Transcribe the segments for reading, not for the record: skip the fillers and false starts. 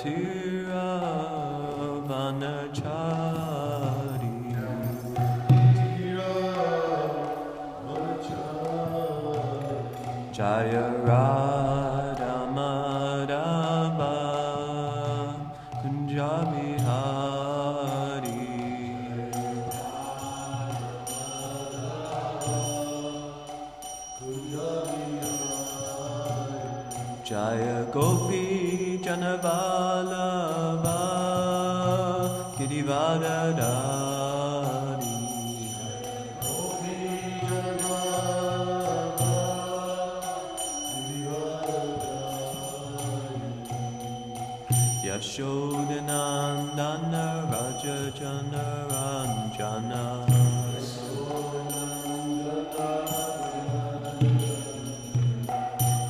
Tira Vanachari Jaya Radha Madhava Kunjabi Hari Jaya Gopi Janavalabha Girivardhari Yashodanandana Raja Janaranjana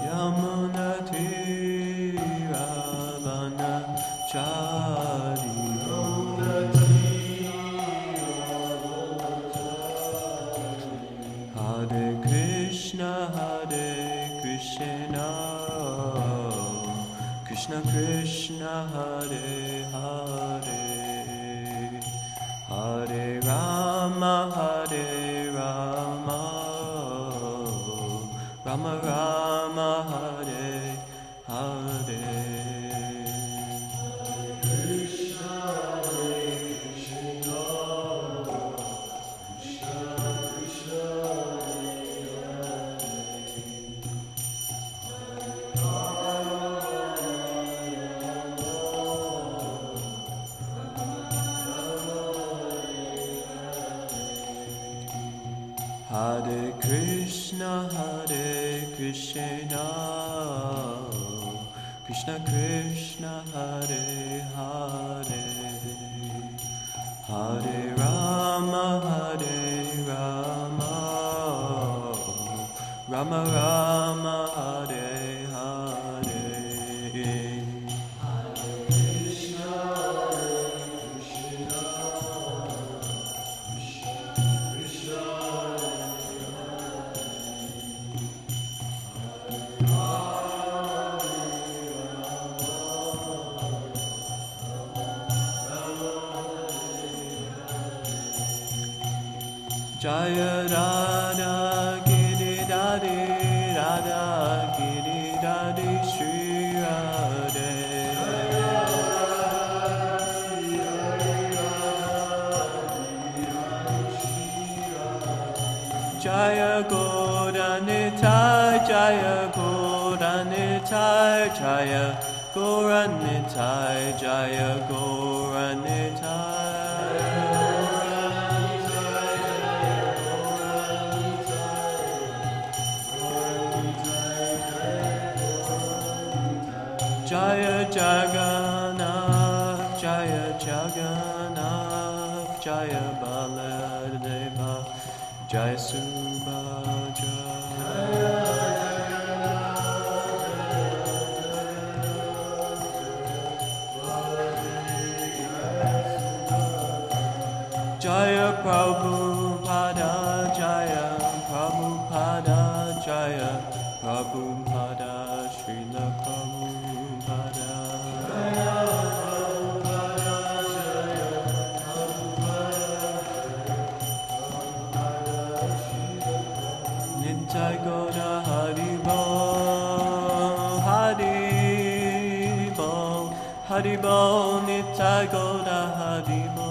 Yamuna Tira Vanachari Hare Krishna Krishna Krishna Hare Hare Hare Rama Rama Rama Hare Hare Hare Krishna Krishna Krishna Hare Hare Hare Rama Rama Rama Hare Hare Jaya Radha Giridhari Radha Giridhari Shri Radhe Jaya Gauranitai Jaya Gauranitai Jaya Gauranitai Jaya Gauranitai Jaya Jagannath, Jaya Jagannath, Jaya Baladeva, Jaya Subhadra. Jaya Prabhupada, Jaya Prabhupada, Jaya Prabhupada, Srila Prabhupada. Nitai Goda Haribo, Haribo, Haribo, Nitai Goda Haribo.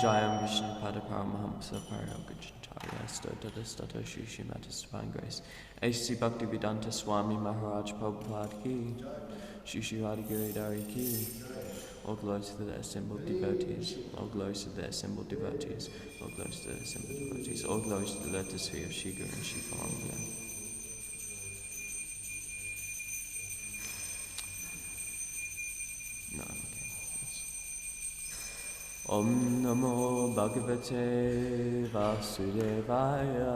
Jayam Vishnu Pada Paramahamsa Parayogacharya Stota Stota Shri Shrimati Divine Grace A.C. Bhaktivedanta Swami Maharaj Prabhupada Ki Shri Shri Radha Dari Ki. All glories to the assembled devotees, all glories to the assembled devotees, all glories to the assembled devotees, all glories to the lotus feet of Shri Guru and Shri Paramahansa. Om Namo Bhagavate Vasudevaya.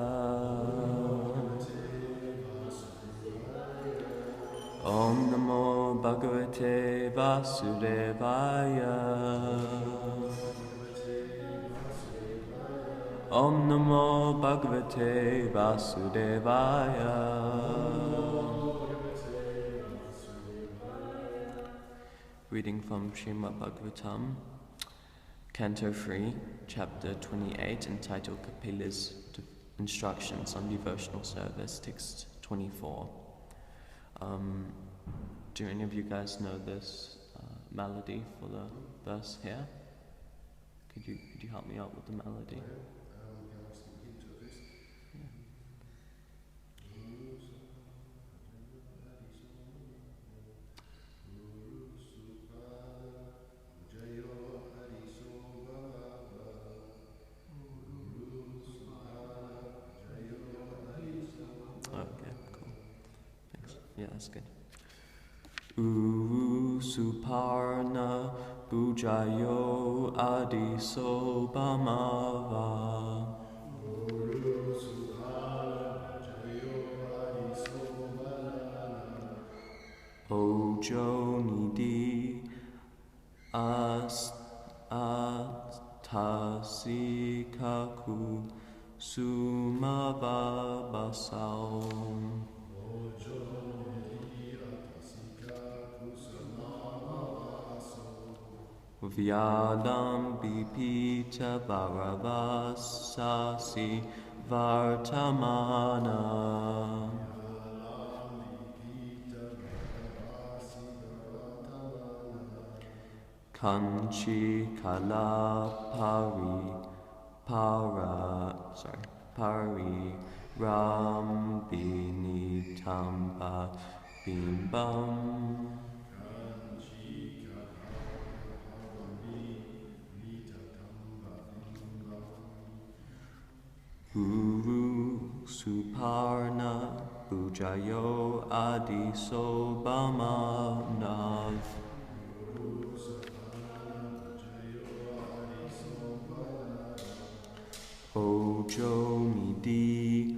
Om Namo Bhagavate Vasudevaya. Om Namo Bhagavate Vasudevaya. Reading from Srimad Bhagavatam, Canto 3, Chapter 28, entitled Kapila's Instructions on Devotional Service, Text 24. Do any of you guys know this melody for the verse here? Could you help me out with the melody? Okay, cool. Thanks. Yeah, that's good. Uru Suparna Bujayo Adiso Bhamava. Uru Suparna Bujayo Adiso Bhamava. Ojo Nidi Astasikaku Sumababasao. Vyalam Bipita Varavasasi Vartamana. Kanchi Kala Pari Rambini Tamba Bimbam. Uru Suparna Bujayo Adiso Bhamanav. Ojo Nidi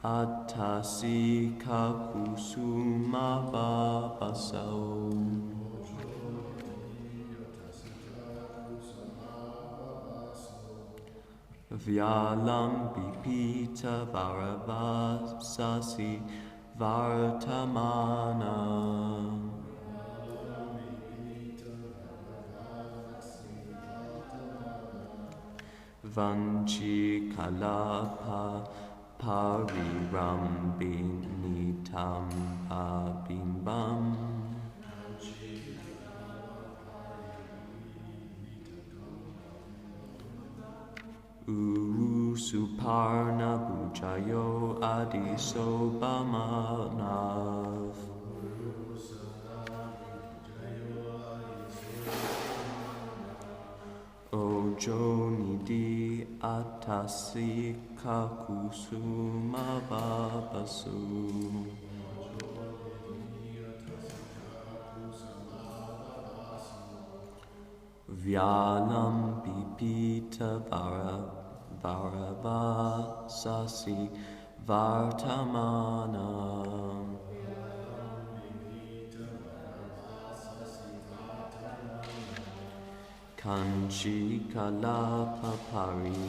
Atasi Kakusuma Babasao. Vyalam Bipita Varavasasi Vartamana. Vanchi Kalapa Parirambinitam Bimbam. Uru Suparna Bujayo Adiso Bhamanav. Ojo Nidi Atasi Kakusuma Babasu. Vyalam Bipita Varavasasi Vartamana. Kanchi Kalapa Pari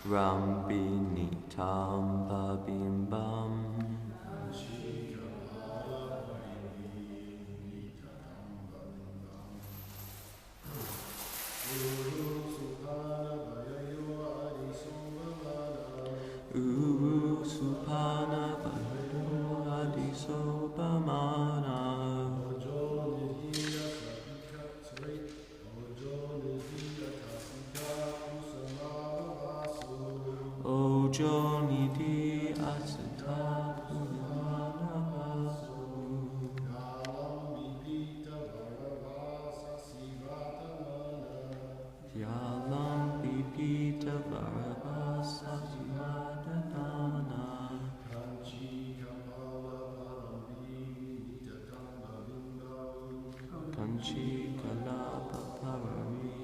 Rambini Tamba Bimbam. Uru Supana Bhayo Adiso Bhamana. Ojo Nidi Asata Purnamanabasu. Vyalam Bipita Varavasasi Vartamana. Kanchi Kalapa Parami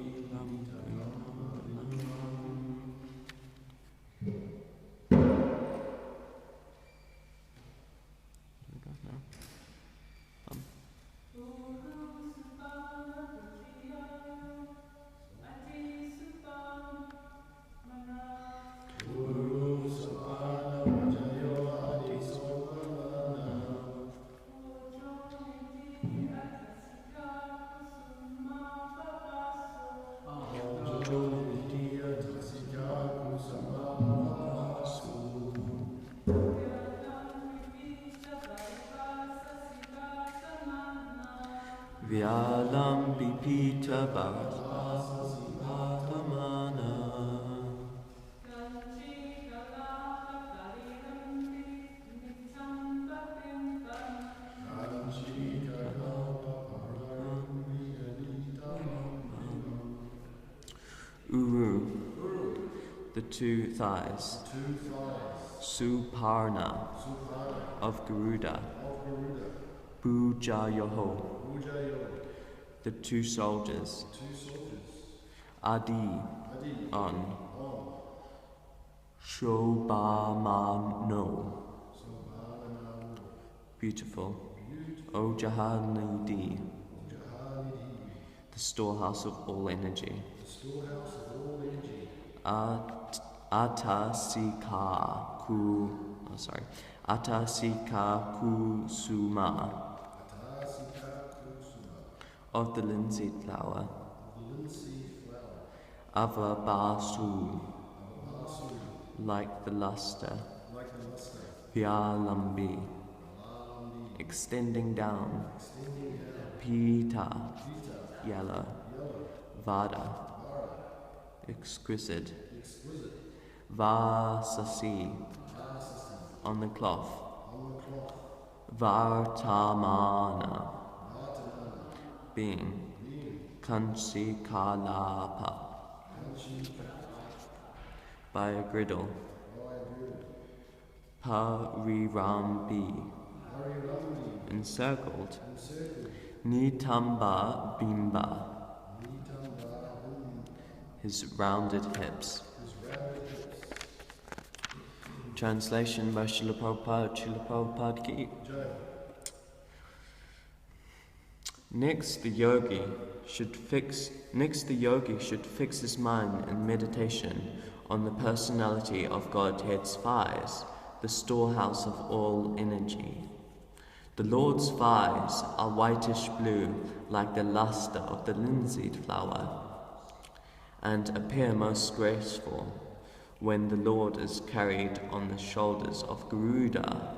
Vyalam Bipita Bhagavatmana. Uru, the two thighs. Suparna, of Garuda. Bujayoho, the two soldiers. Adi, on. Shobhamano, beautiful. Ojahanidi, the storehouse of all energy. Atasika kusuma, of the linseed flower. Avabasu, like the luster. Vyalambi, extending down. Pita, yellow. Vada, exquisite. Vasasi, on the cloth. Vartamana, being. Kanchikalapa, by a griddle. Parirambi, encircled. Nitamba bimba, his rounded hips. Translation by Srila Prabhupada Ki. Next the yogi should fix his mind in meditation on the personality of Godhead's thighs, the storehouse of all energy. The Lord's thighs are whitish blue like the luster of the linseed flower, and appear most graceful when the Lord is carried on the shoulders of Garuda.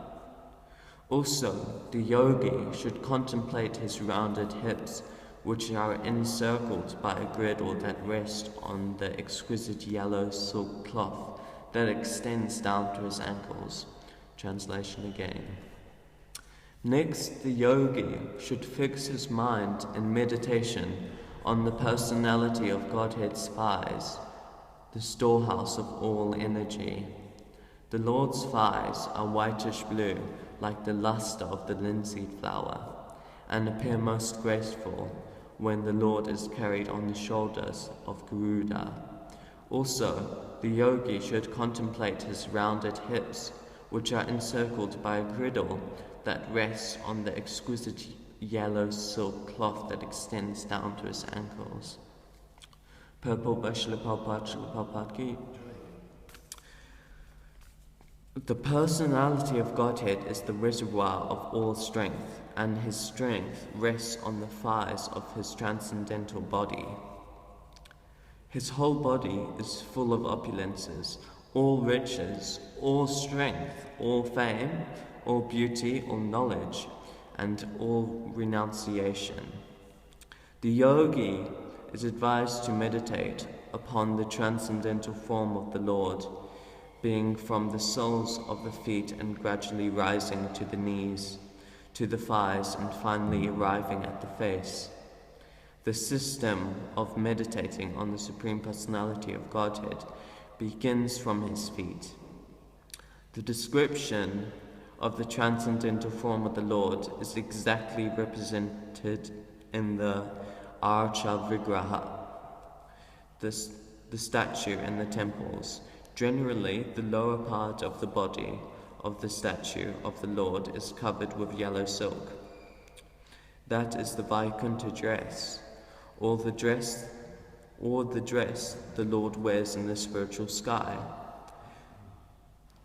Also, the yogi should contemplate his rounded hips, which are encircled by a girdle that rests on the exquisite yellow silk cloth that extends down to his ankles. Translation again. Next, the yogi should fix his mind in meditation on the personality of Godhead's thighs, the storehouse of all energy. The Lord's thighs are whitish blue, like the luster of the linseed flower, and appear most graceful when the Lord is carried on the shoulders of Garuda. Also, the yogi should contemplate his rounded hips, which are encircled by a girdle that rests on the exquisite yellow silk cloth that extends down to his ankles. Purport by Srila Prabhupada Ki. The personality of Godhead is the reservoir of all strength, and his strength rests on the thighs of his transcendental body. His whole body is full of opulences, all riches, all strength, all fame, all beauty, all knowledge, and all renunciation. The yogi is advised to meditate upon the transcendental form of the Lord, being from the soles of the feet and gradually rising to the knees, to the thighs, and finally arriving at the face. The system of meditating on the Supreme Personality of Godhead begins from his feet. The description of the transcendental form of the Lord is exactly represented in the Archa Vigraha, the statue in the temples. Generally, the lower part of the body of the statue of the Lord is covered with yellow silk. That is the Vaikuntha dress, or the dress the Lord wears in the spiritual sky.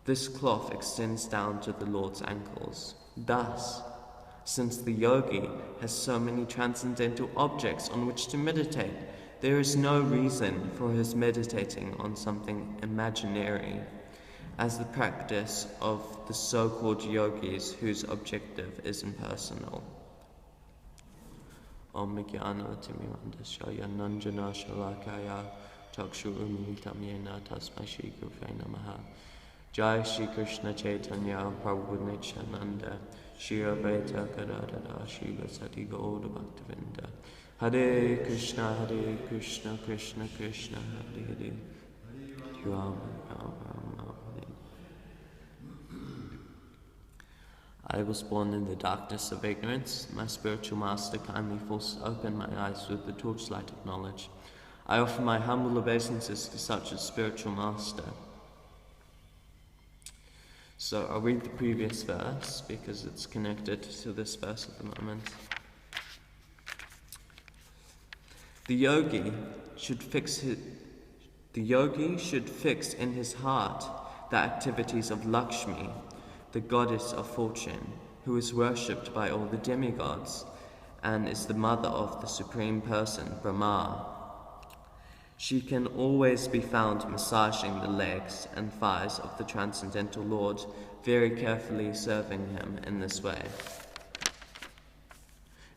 This cloth extends down to the Lord's ankles. Thus, since the yogi has so many transcendental objects on which to meditate, there is no reason for his meditating on something imaginary, as the practice of the so-called yogis whose objective is impersonal. Om Jnana Timirandasya Nanjana Shalakaya Chakshurumilitam Yena Tasmai Shri Gurave Namaha. Jai Shri Krishna Chaitanya Prabhu Nityananda Shri Advaita Gadadara Srila Sati Gaura Bhaktivinoda. Hare Krishna Krishna Krishna Hare Hare Rama Rama Hare. I was born in the darkness of ignorance. My spiritual master kindly forced open my eyes with the torchlight of knowledge. I offer my humble obeisances to such a spiritual master. So I'll read the previous verse because it's connected to this verse at the moment. The yogi should fix in his heart the activities of Lakshmi, the goddess of fortune, who is worshipped by all the demigods and is the mother of the Supreme Person, Brahma. She can always be found massaging the legs and thighs of the Transcendental Lord, very carefully serving him in this way.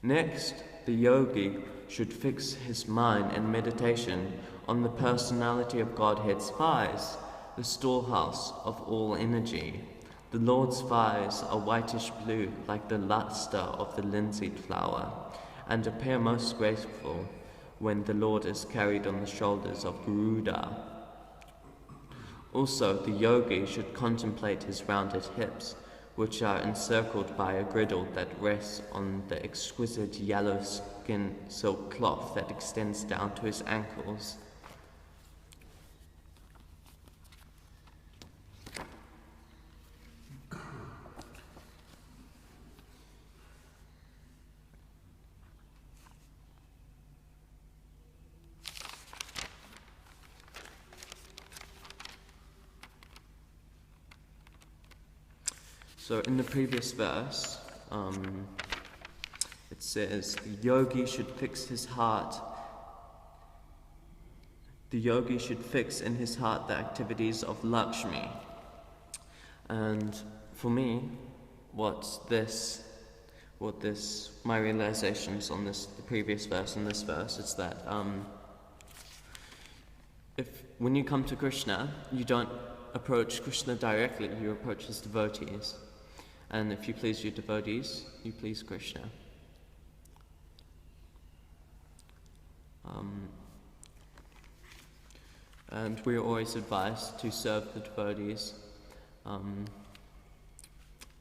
Next, the yogi should fix his mind in meditation on the personality of Godhead's thighs, the storehouse of all energy. The Lord's thighs are whitish blue like the luster of the linseed flower, and appear most graceful when the Lord is carried on the shoulders of Garuda. Also, the yogi should contemplate his rounded hips, which are encircled by a girdle that rests on the exquisite yellow skin silk cloth that extends down to his ankles. So in the previous verse, it says, the yogi should fix in his heart the activities of Lakshmi. And for me, my realizations on the previous verse and this verse is that when you come to Krishna, you don't approach Krishna directly, you approach his devotees. And if you please your devotees, you please Krishna. And we are always advised to serve the devotees,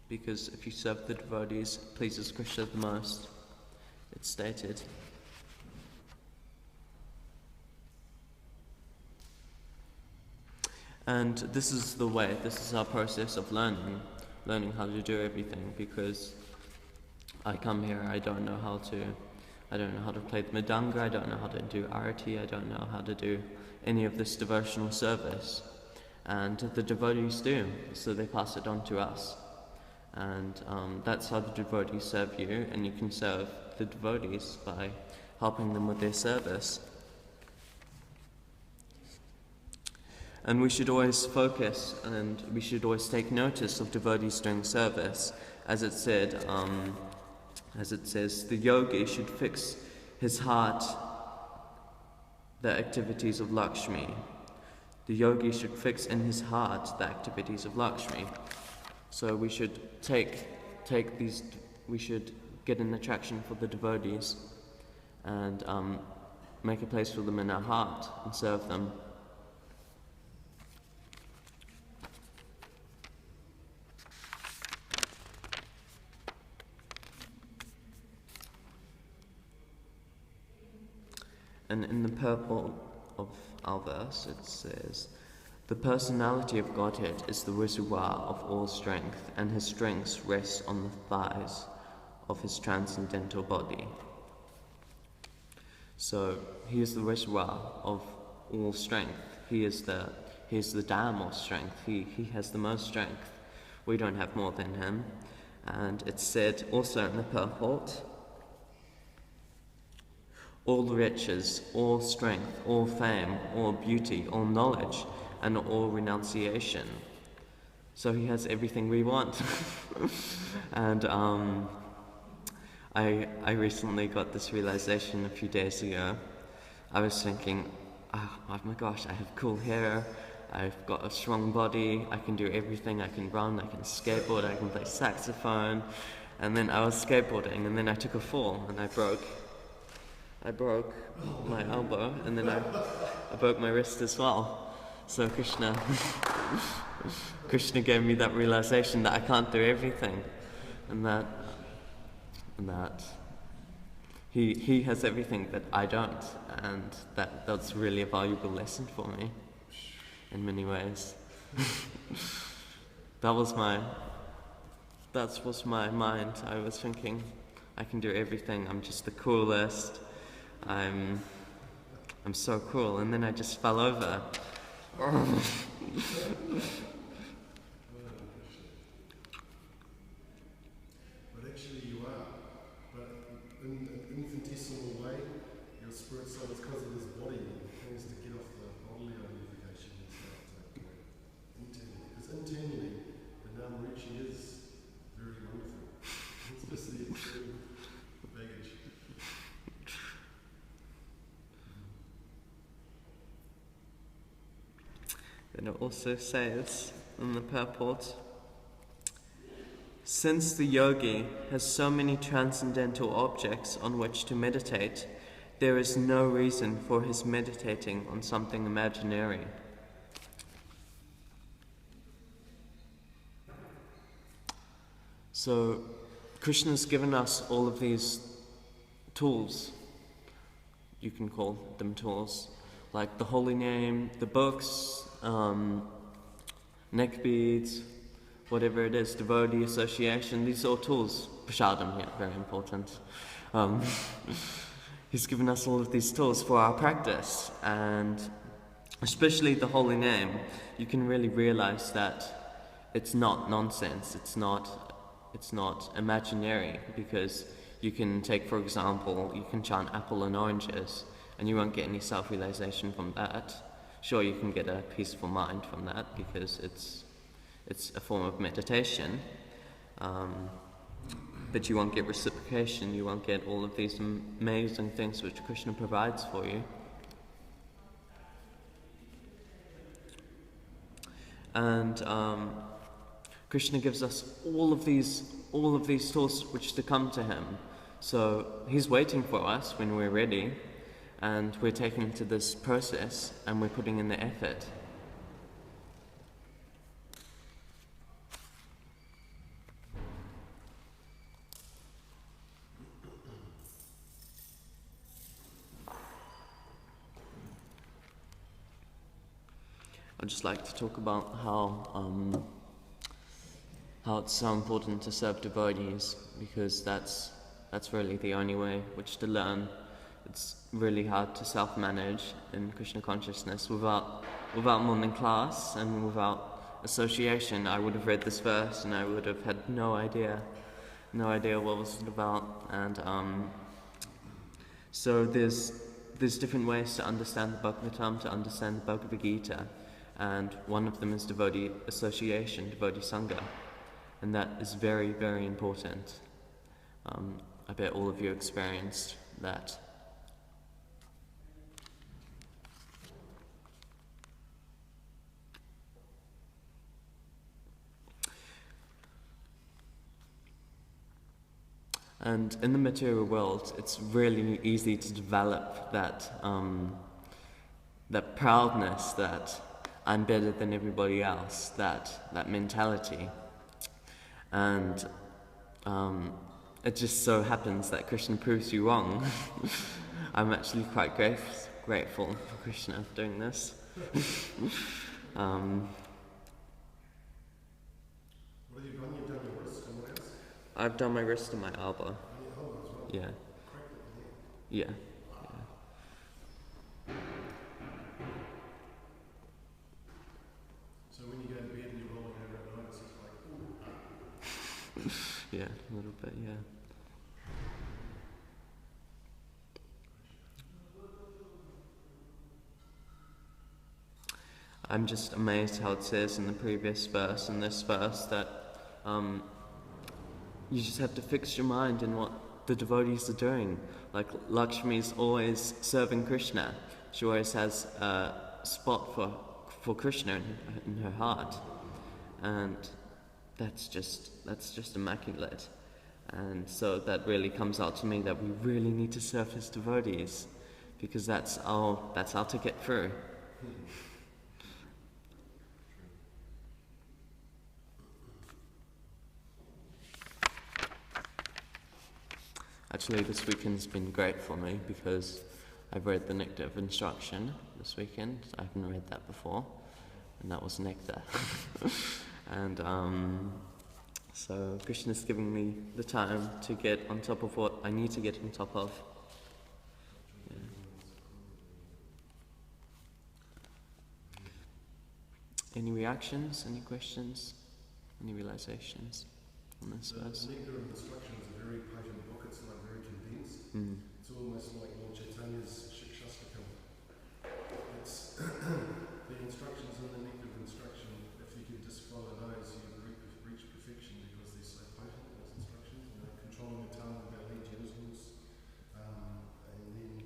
because if you serve the devotees, it pleases Krishna the most, it's stated. And this is the way, this is our process of learning how to do everything, because I come here, I don't know how to play the mridanga, I don't know how to do arati, I don't know how to do any of this devotional service. And the devotees do, so they pass it on to us. And that's how the devotees serve you, and you can serve the devotees by helping them with their service. And we should always focus, and we should always take notice of devotees during service. As it says, the yogi should fix his heart the activities of Lakshmi. The yogi should fix in his heart the activities of Lakshmi. So we should we should get an attraction for the devotees and make a place for them in our heart and serve them. And in the purport of our verse, it says, the personality of Godhead is the reservoir of all strength, and his strength rests on the thighs of his transcendental body. So he is the reservoir of all strength. He is the dam of strength. He has the most strength. We don't have more than him. And it's said also in the purport, all riches, all strength, all fame, all beauty, all knowledge, and all renunciation. So he has everything we want. And I recently got this realization a few days ago. I was thinking, oh my gosh, I have cool hair, I've got a strong body, I can do everything, I can run, I can skateboard, I can play saxophone. And then I was skateboarding and then I took a fall and I broke my elbow and then I broke my wrist as well. So Krishna gave me that realization that I can't do everything and that he has everything that I don't, and that's really a valuable lesson for me in many ways. That was my mind. I was thinking, I can do everything, I'm just the coolest, I'm so cool, and then I just fell over. But actually you are. But in an infinitesimal way, your spirit soul is because of this body tends to get off the bodily identification and start to internally. Because internally, the Nama Ruci is very wonderful. It's just the extreme baggage. Then it also says in the purport, since the yogi has so many transcendental objects on which to meditate, there is no reason for his meditating on something imaginary. So Krishna's given us all of these tools, you can call them tools, like the holy name, the books, neck beads, whatever it is, devotee association, these are all tools. Prasadam here, very important. He's given us all of these tools for our practice, and especially the holy name, you can really realize that it's not nonsense, it's not imaginary, because you can take, for example, you can chant apple and oranges, and you won't get any self-realization from that. Sure, you can get a peaceful mind from that, because it's a form of meditation, but you won't get reciprocation, you won't get all of these amazing things which Krishna provides for you. And Krishna gives us all of these tools which to come to him. So he's waiting for us when we're ready, and we're taking to this process and we're putting in the effort. I'd just like to talk about how it's so important to serve devotees, because that's really the only way which to learn. It's really hard to self-manage in Krishna consciousness without morning class and without association. I would have read this verse and I would have had no idea what was it about. And so there's different ways to understand the Bhagavatam, to understand the Bhagavad Gita, and one of them is devotee association, devotee sangha, and that is very, very important. I bet all of you experienced that. And in the material world, it's really easy to develop that proudness that I'm better than everybody else, that mentality. And it just so happens that Krishna proves you wrong. I'm actually quite grateful for Krishna doing this. What have you done? You've done your wrist and what else? I've done my wrist and my elbow. And your elbow as well? Yeah. Cracked it there. Yeah. So when you go to bed and you're rolling over at night, it's just like, ooh. Yeah, a little bit, yeah. I'm just amazed how it says in the previous verse and this verse that you just have to fix your mind in what the devotees are doing. Like Lakshmi's always serving Krishna. She always has a spot for Krishna in her heart, and that's just immaculate. And so that really comes out to me that we really need to serve his devotees, because that's our ticket through. Actually, this weekend's been great for me because I've read the Nectar of Instruction this weekend. I haven't read that before, and that was nectar. And so Krishna's giving me the time to get on top of what I need to get on top of. Yeah. Any reactions? Any questions? Any realizations on this verse? The Nectar of Instruction is a very potent book. It's like very condensed. It's almost like Lord Chaitanya's Shikshastakam. It's the instructions in the Nectar of Instruction. If you can just follow those, you reach perfection because they're so potent. Those instructions, controlling the tongue, belly, genitals, and then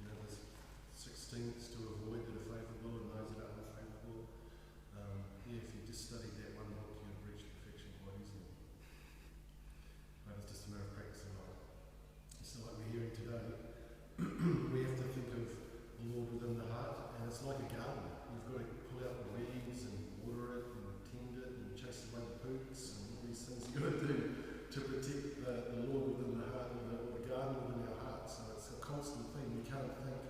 the 16ths to avoid that are favourable and those that are unfavourable. If you just studied that one book, you'd reach perfection quite easily. But it's just a matter of practicing on it. So like we're hearing today, we have to think of the Lord within the heart, and it's like a garden. You've got to pull out the weeds and water it and tend it and chase away the poops and all these things you've got to do to protect the Lord within the heart, or the garden within our heart. So it's a constant thing. We can't think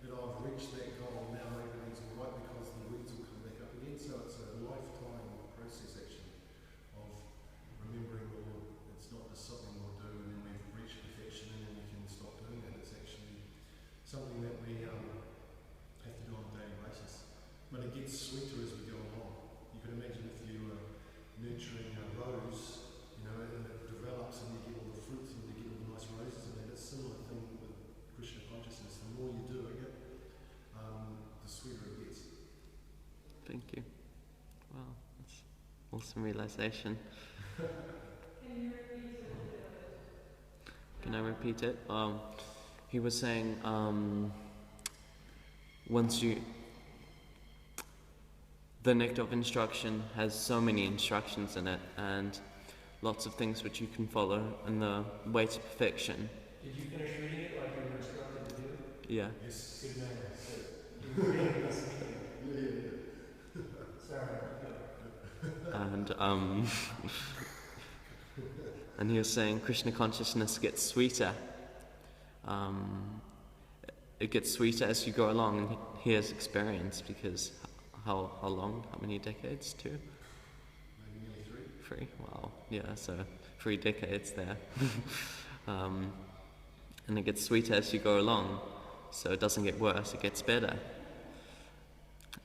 that I've reached that goal, now everything's all right, because the weeds will come back up again. So it's a lifetime process actually of remembering the Lord. It's not just something we'll do and then we've reached perfection and then we can stop doing it. It's actually something that we have to do on a daily basis. But it gets sweeter as we go along. You can imagine if you are nurturing a rose, and it develops and you get all the fruits and you get all the nice roses, and it's a similar thing with Krishna consciousness. The more you're doing it, the sweeter it gets. Thank you. Wow, that's awesome realization. Can I repeat it? He was saying, the Nectar of Instruction has so many instructions in it, and lots of things which you can follow in the way to perfection. Did you finish reading it like you were instructed to do? Yeah. Yes. Good man. Sorry. And he was saying Krishna consciousness gets sweeter. It gets sweeter as you go along, and he has experience, because how long? How many decades? 2? Maybe nearly 3. 3? Wow. Yeah, so 3 decades there. And it gets sweeter as you go along, so it doesn't get worse, it gets better.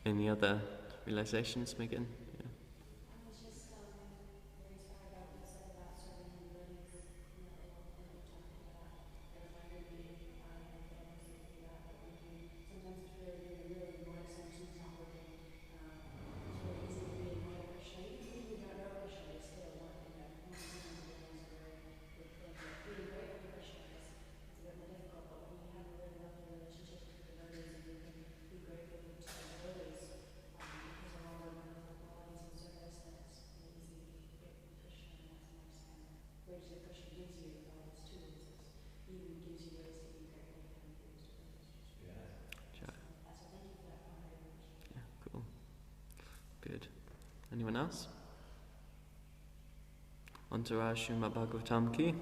Any other realizations, Megan? Yeah. I was just very inspired by what you said about serving the devotees, that you're talking about. It reminded me, I don't know if you do that, but when you sometimes really more extensions not working, it's really easy to be in Hare Krishna. Even if you don't know Krishna, you still want, sometimes the devotees are very good things. Being grateful to Krishna is a bit more difficult, but when you have a really lovely relationship with the devotees and you can be grateful to the devotees, because of all the wonderful qualities and service, that it's really easy to be grateful to Krishna, and that's a nice kind of bridge that Krishna gives you with all these tools. He even gives you ways to be grateful to him through his devotees. Sure. So thank you for that comment. Yeah, cool. Good. Anyone else? Entourage Srimad Bhagavatam ki?